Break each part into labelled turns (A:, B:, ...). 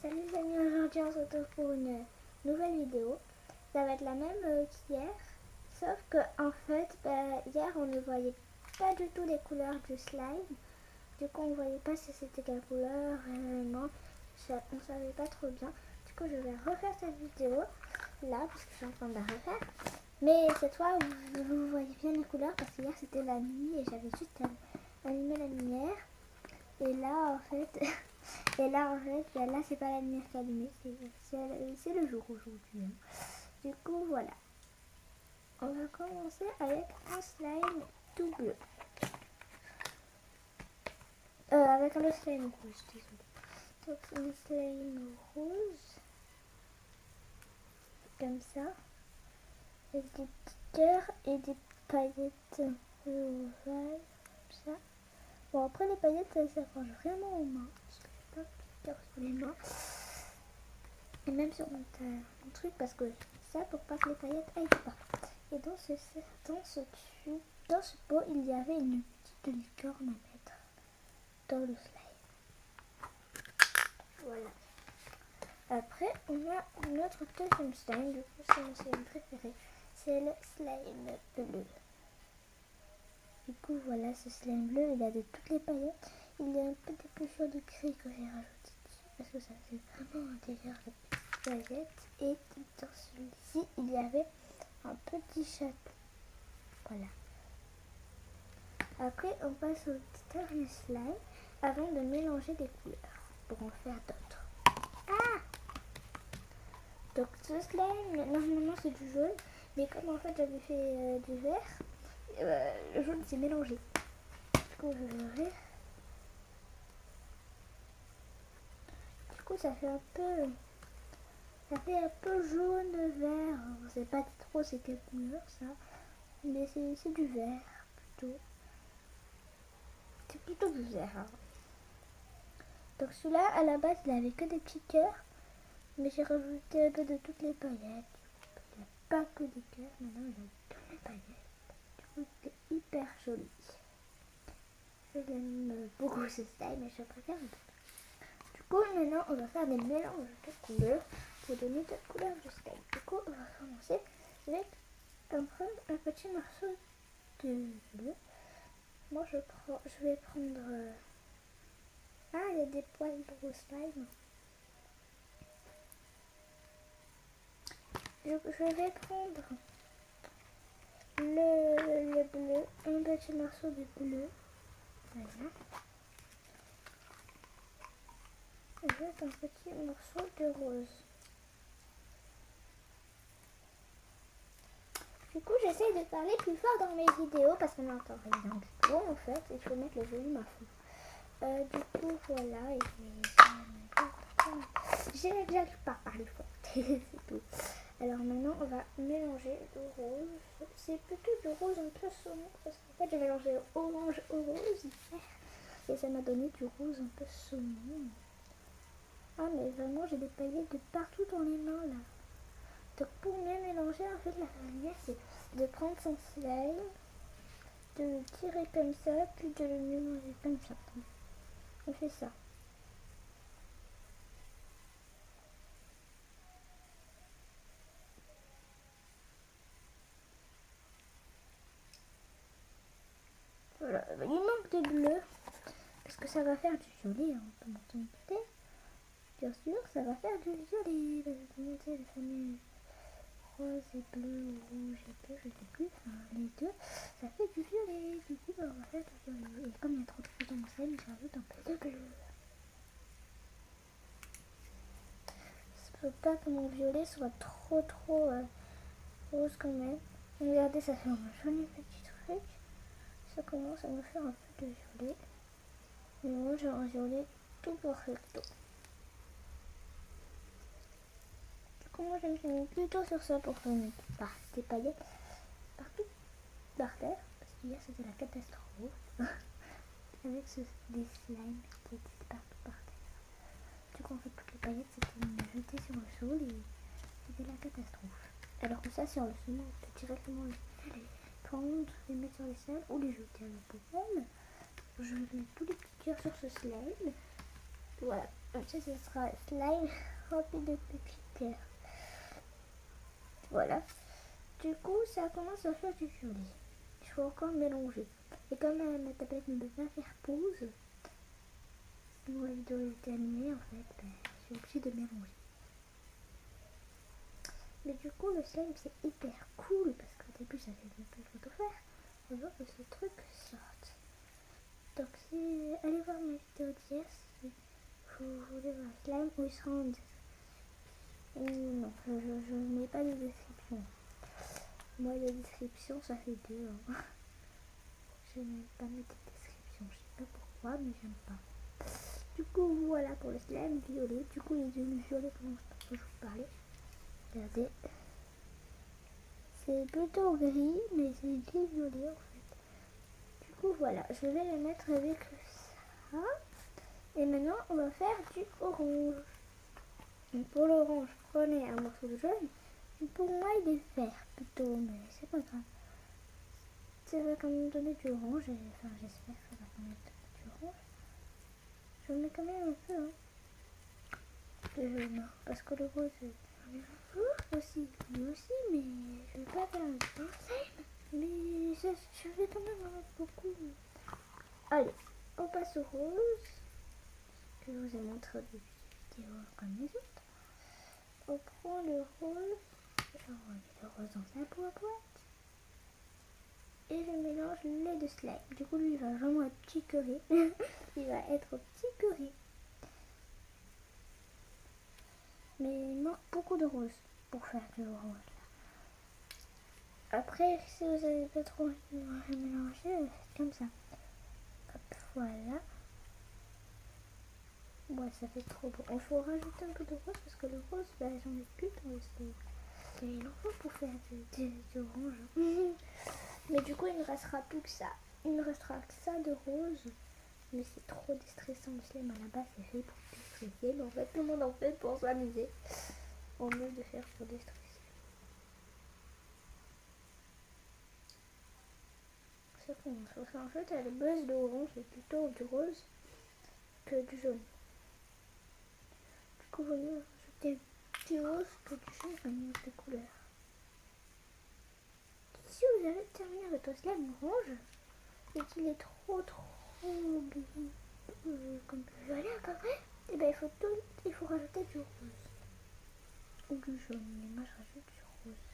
A: Salut les amis, aujourd'hui on se retrouve pour une nouvelle vidéo. Ça va être la même qu'hier, sauf que en fait, hier on ne voyait pas du tout les couleurs du slime. Du coup on ne voyait pas si c'était quelle couleur, non, on savait pas trop bien. Du coup je vais refaire cette vidéo là, parce que je suis en train de la refaire. Mais cette fois vous voyez bien les couleurs, parce que hier c'était la nuit et j'avais juste allumé la lumière. Et là en fait... là c'est pas la lumière qui est allumée, c'est le jour aujourd'hui. Hein. Du coup, voilà. On va commencer avec un slime tout bleu. Avec le slime rouge, désolé. Donc, un slime rouge. Comme ça. Avec des petits cœurs et des paillettes ovales. Comme ça. Bon, après les paillettes, ça range vraiment aux mains. Parce que j'ai pas de petits cœurs sur les mains. Et même sur mon truc, parce que ça, pour pas que les paillettes aillent pas. Et dans ce pot, il y avait une petite licorne à mettre dans le slime. Voilà. Après, on a notre deuxième slime. Du coup, c'est mon slime préféré. C'est le slime bleu. Du coup, voilà, ce slime bleu, il a de toutes les paillettes. Il y a un peu d'épluchure de gris que j'ai rajouté dessus, parce que ça fait vraiment un délire de petites paillettes. Et dans celui-ci, il y avait un petit chaton. Voilà. Après, on passe au dernier slime avant de mélanger des couleurs pour en faire d'autres. Ah! Donc ce slime, normalement c'est du jaune, mais comme en fait j'avais fait du vert, le jaune s'est mélangé. Du coup, je vais ouvrir. Du coup, ça fait un peu jaune vert. On sait pas trop c'est quelle couleur ça, mais c'est du vert plutôt. C'est plutôt du vert. Hein. Donc celui-là, à la base, il avait que des petits cœurs, mais j'ai rajouté un peu de toutes les paillettes. Il n'y a pas que des cœurs, maintenant il a toutes les paillettes. Du coup, c'est hyper joli. Je l'aime beaucoup ce style, mais je préfère le bleu. Du coup, maintenant, on va faire des mélanges de couleurs pour donner d'autres couleurs de style. Du coup, on va commencer avec prendre un petit morceau de bleu. Moi, je vais prendre... Ah, il y a des poils de slime. Je vais prendre le bleu, un petit morceau de bleu. Voilà. Et je vais un petit morceau de rose. Du coup, j'essaye de parler plus fort dans mes vidéos parce qu'on n'entend rien du tout en fait. Il faut mettre le volume à fond. Du coup, voilà. J'arrive pas à parler fort. C'est tout. Alors maintenant, on va mélanger le rose. C'est plutôt du rose un peu saumon parce qu'en fait, j'ai mélangé orange au rose et ça m'a donné du rose un peu saumon. Ah, mais vraiment, j'ai des paillettes de partout dans les mains là. Donc pour mieux mélanger, en fait, la manière c'est de prendre son slime, de le tirer comme ça, puis de le mélanger comme ça. On fait ça. Voilà, il manque de bleu, parce que ça va faire du violet, hein, on peut monter. Bien sûr, ça va faire du violet. Le fameux rose et bleu, rouge et bleu, je sais plus, enfin les deux, ça fait du violet. Du coup, on va faire du violet. Et comme il y a trop de rouge dans mon slime, j'ajoute un peu de bleu. Je veux pas que mon violet soit trop rose quand même. Regardez, ça fait un joli petit truc. Ça commence à me faire un peu de violet. Mais moi j'ai un violet tout perfecto. Du coup moi je me suis mis plutôt sur ça pour faire des paillettes partout par terre. Parce qu'hier c'était la catastrophe. Avec des slimes qui étaient partout par terre. Du coup en fait toutes les paillettes c'était jetées sur le sol et c'était la catastrophe. Alors que ça sur le sol, on peut directement les prendre, les mettre sur les salles ou les jeter à la poubelle. Je vais mettre tous les petits cœurs sur ce slime. Voilà. Ça, ce sera slime rempli de petits cœurs. Voilà. Du coup, ça commence à faire du joli. Il faut encore mélanger. Et comme ma tablette ne peut pas faire pause, mon la vidéo est terminée en fait, ben, je suis obligée de mélanger. Mais du coup, le slime c'est hyper cool parce qu'au début j'avais un peu de faire avant que ce truc sorte. Donc, si allez voir ma vidéo d'hier si vous voulez voir le slime où il sera en description. Non, je mets pas de description. Moi, les descriptions ça fait deux. Hein. Je n'aime pas mettre de description. Je sais pas pourquoi, mais j'aime pas. Du coup, voilà pour le slime violet. Du coup, il est devenu violet comme je vous parlais. Regardez. C'est plutôt gris, mais c'est gris violet en fait. Du coup, voilà. Je vais le mettre avec ça. Et maintenant, on va faire du orange. Donc, pour l'orange, prenez un morceau de jaune. Pour moi, il est vert plutôt, mais c'est pas grave. Ça va quand même donner du orange. Enfin, j'espère que ça va quand même donner du orange. Je mets quand même un peu, hein. De jaune, parce que le rose aussi, lui aussi, mais je vais pas faire un peu. Mais je vais quand même en mettre beaucoup. Allez, on passe au rose, que je vous ai montré au début de vidéo comme les autres. On prend le rose, je remets le rose dans un boîte et je mélange les deux slime. Du coup, lui, il va vraiment être petit curé. Il va être petit curé. Mais il manque beaucoup de rose pour faire du orange. Après, si vous n'avez pas trop mélanger, faites comme ça. Hop, voilà. Ouais, ça fait trop beau. Il faut rajouter un peu de rose parce que le rose, bah, j'en ai plus dans le slime. Et il en faut pour faire du orange. Mais du coup, il ne restera plus que ça. Il ne restera que ça de rose. Mais c'est trop déstressant. Le slime à la base, c'est fait pour déstresser. Mais en fait, tout le monde en fait pour s'amuser. Au lieu de faire pour déstresser. C'est con. Parce qu'en fait, à la base, l'orange, c'est plutôt du rose que du jaune. Du coup, vous allez rajouter du rose que du jaune, ça met de couleurs. Si vous avez terminé votre slime orange et qu'il est trop comme violet comme vrai, et ben il faut rajouter du rose ou du jaune. Mais moi je rajoute du rose.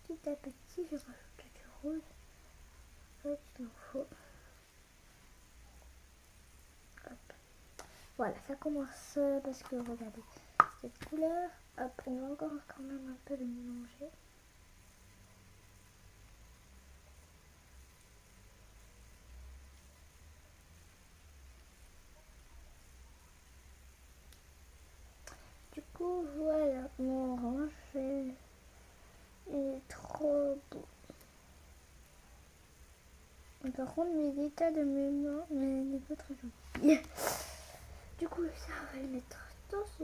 A: Petit à petit je rajoute du rose. En fait il en faut. Hop. Voilà, ça commence parce que regardez cette couleur. Hop, on va encore quand même un peu le mélanger. Du coup, voilà, mon orange est trop beau. Par contre, mes états de mémoire n'est pas très joli. Du coup, ça, on va le mettre dans ce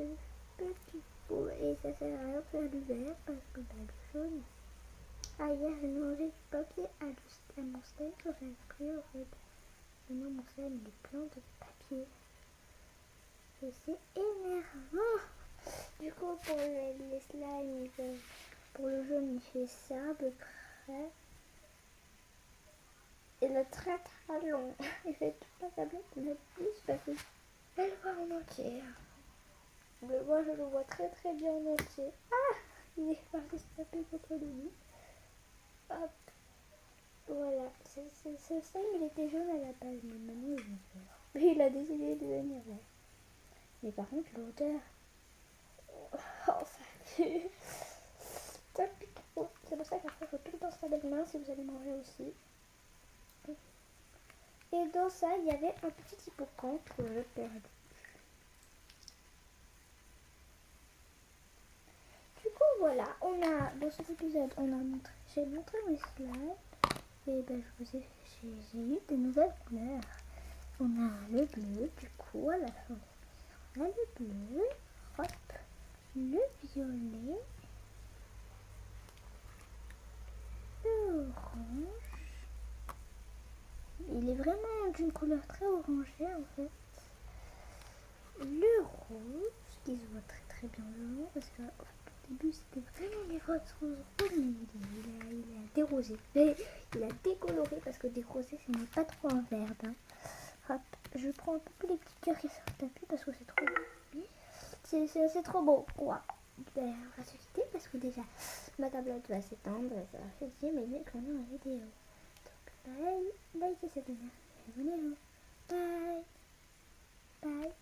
A: petit pot. Et ça sert à rien de faire du vert parce que le jaune. Ah, hier, j'ai mangé du papier à mon slime que j'avais pris en fait. Maintenant, mon slime il est plein de papier. Et c'est énervant. Du coup, pour les slimes, pour le jaune, il fait ça à peu près. Et le très très long. Il fait toute la tablette, mais plus parce que je vais le voir en entier. Mais moi, je le vois très très bien en entier. Ah, il est parti se taper contre le lit. Hop. Voilà. Ce slime, il était jaune à la base, mais maintenant il est vert. Mais il a décidé de devenir vert. Mais par contre, l'odeur. Oh, ça pue. Ça pue trop. C'est pour ça qu'après, il faut tout le temps se laver les mains si vous allez manger aussi. Et dans ça, il y avait un petit hippocampe que je perdais. Du coup, voilà, dans cet épisode, j'ai montré mes slides. Et ben, j'ai eu des nouvelles couleurs. On a le bleu, du coup, à la fin. On a le bleu, hop, le violet, l'orange. Il est vraiment d'une couleur très orangée, en fait. le rose qui se voit très très bien le parce qu'au début c'était vraiment les roses roses mais il a dérosé, il a décoloré parce que dérosé ce n'est pas trop un vert. Hein. Hop, je prends un peu tous les petits cœurs qui sortent tapis parce que c'est trop beau. C'est trop beau. Quoi. Ben, on va se quitter parce que déjà ma tablette va s'éteindre et ça va faire 10 minutes qu'on est en vidéo. Donc bye, likez cette vidéo, abonnez-vous. Bye. Bye.